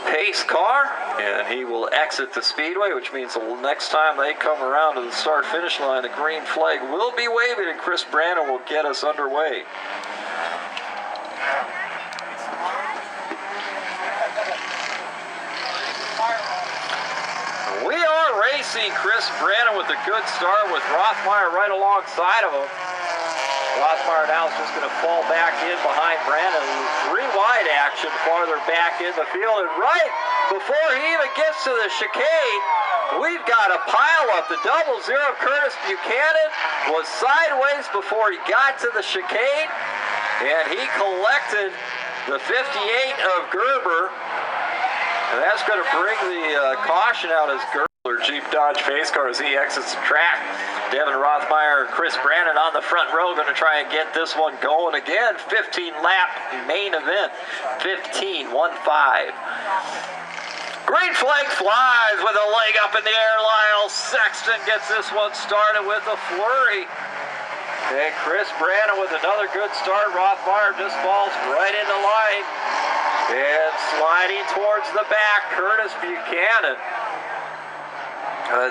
pace car, and he will exit the speedway, which means the next time they come around to the start-finish line, the green flag will be waving, and Chris Brandon will get us underway. We are racing. Chris Brandon with a good start with Rothmeyer right alongside of him. Rothmeyer now is just going to fall back in behind Brandon. 3 wide action farther back in the field. And right before he even gets to the chicane, we've got a pile up. The 00 Curtis Buchanan was sideways before he got to the chicane. And he collected the 58 of Gerber. And that's going to bring the caution out as Gerber Jeep Dodge pace car as he exits the track. Devin Rothmeyer and Chris Brandon on the front row going to try and get this one going again. 15-lap main event. 15-1-5. Green flag flies with a leg up in the air. Lyle Sexton gets this one started with a flurry. And Chris Brandon with another good start. Rothmeyer just falls right into line. And sliding towards the back, Curtis Buchanan.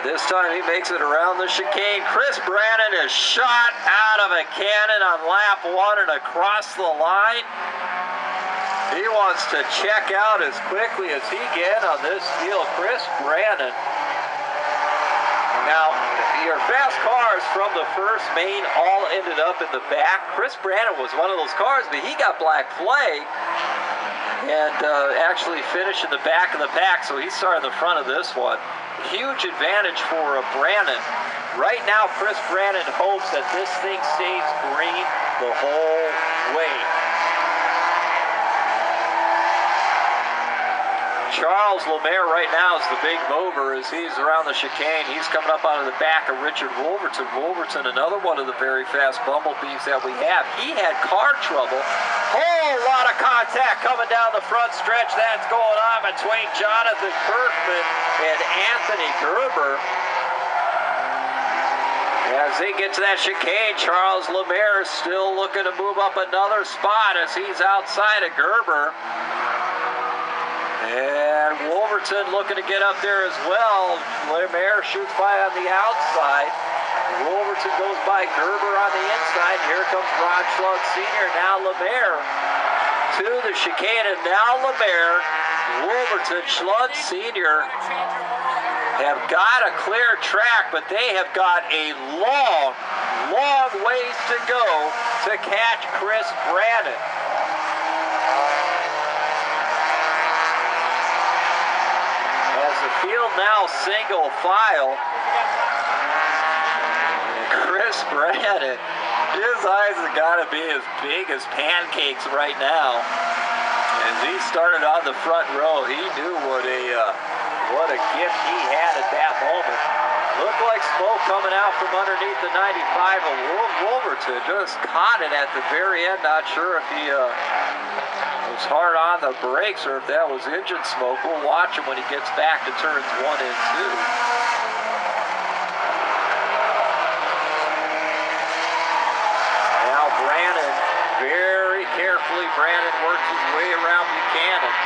This time he makes it around the chicane. Chris Brandon is shot out of a cannon on lap 1 and across the line. He wants to check out as quickly as he can on this field. Chris Brandon. Now, your fast cars from the first main all ended up in the back. Chris Brandon was one of those cars, but he got black flag and actually finished in the back of the pack, so he started in the front of this one. Huge advantage for Brandon. Right now, Chris Brandon hopes that this thing stays green the whole way. Charles Lemaire right now is the big mover as he's around the chicane. He's coming up out of the back of Richard Wolverton. Wolverton, another one of the very fast Bumblebees that we have. He had car trouble. Whole lot of contact coming down the front stretch. That's going on between Jonathan Kirkman and Anthony Gerber. As they get to that chicane, Charles Lemaire is still looking to move up another spot as he's outside of Gerber. And Wolverton looking to get up there as well. Lemaire shoots by on the outside. Wolverton goes by Gerber on the inside. Here comes Ron Schlug Sr. Now Lemaire to the chicane. And now Lemaire, Wolverton, Schlug Sr. have got a clear track, but they have got a long ways to go to catch Chris Brandon. The field now single file. Chris Brandon, his eyes have got to be as big as pancakes right now. As he started on the front row, he knew what a gift he had at that moment. Looked like smoke coming out from underneath the 95 of Wolverton. Just caught it at the very end. Not sure if he was hard on the brakes or if that was engine smoke. We'll watch him when he gets back to turns 1 and 2. Now Brandon, very carefully, Brandon works his way around Buchanan.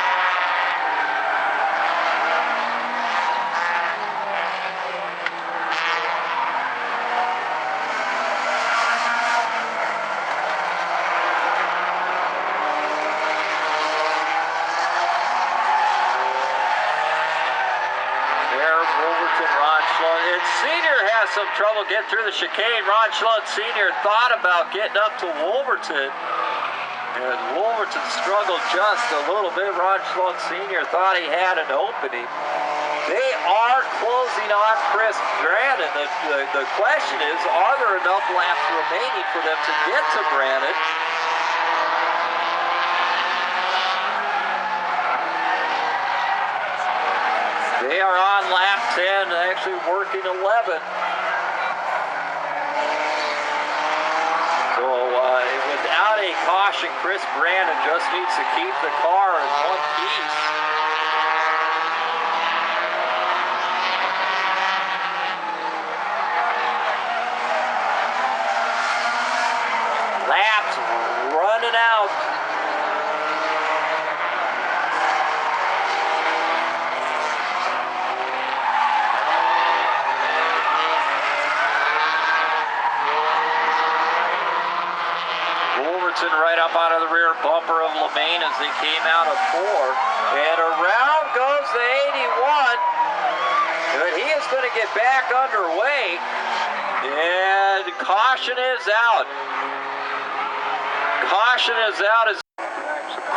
Some trouble getting through the chicane. Ron Schlug Sr. thought about getting up to Wolverton, and Wolverton struggled just a little bit. Ron Schlug Sr. thought he had an opening. They are closing on Chris Brandon. The question is, are there enough laps remaining for them to get to Brandon? They are on lap 10, actually working 11. So without a caution, Chris Brandon just needs to keep the car in one piece. Laps running out. up out of the rear bumper of LeMaine as they came out of 4. And around goes the 81. But he is going to get back underway. And caution is out. Caution is out as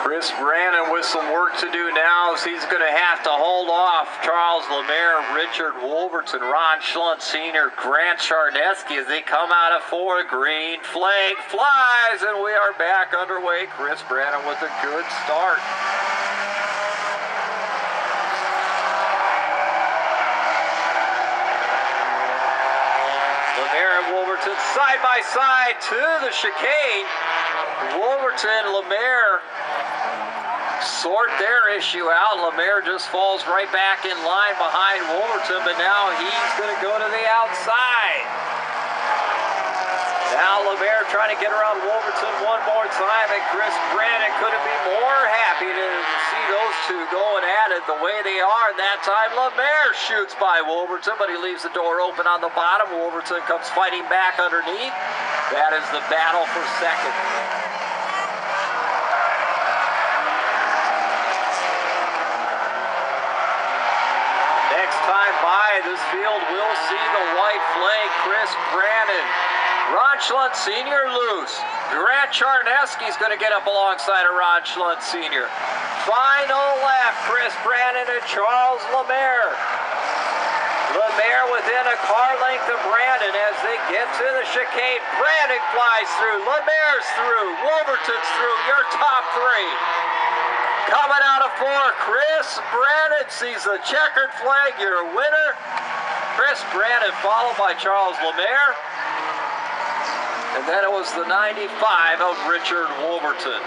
Chris Brannon with some work to do now, as he's going to have to hold off Charles Lemaire, Richard Wolverton, Ron Schlunt Sr., Grant Charneski as they come out of 4. Green flag flies, and we are back underway. Chris Brannon with a good start. Lemaire and Wolverton side by side to the chicane. Wolverton, Lemaire sort their issue out. Lemaire just falls right back in line behind Wolverton, but now he's going to go to the outside. Now Lemaire trying to get around Wolverton one more time, and Chris Brannon couldn't be more happy to see those two going at it the way they are. And that time Lemaire shoots by Wolverton, but he leaves the door open on the bottom. Wolverton comes fighting back underneath. That is the battle for second. Time by this field will see the white flag. Chris Brannon, Ron Schlunt Sr. loose. Grant Charneski's going to get up alongside of Ron Schlunt Sr. Final lap, Chris Brannon and Charles Lemaire. Lemaire within a car length of Brannon as they get to the chicane. Brannon flies through, Lemaire's through, Wolverton's through, your top 3. Coming out of 4, Chris Brannon sees the checkered flag, your winner. Chris Brannon followed by Charles Lemaire. And then it was the 95 of Richard Wolverton.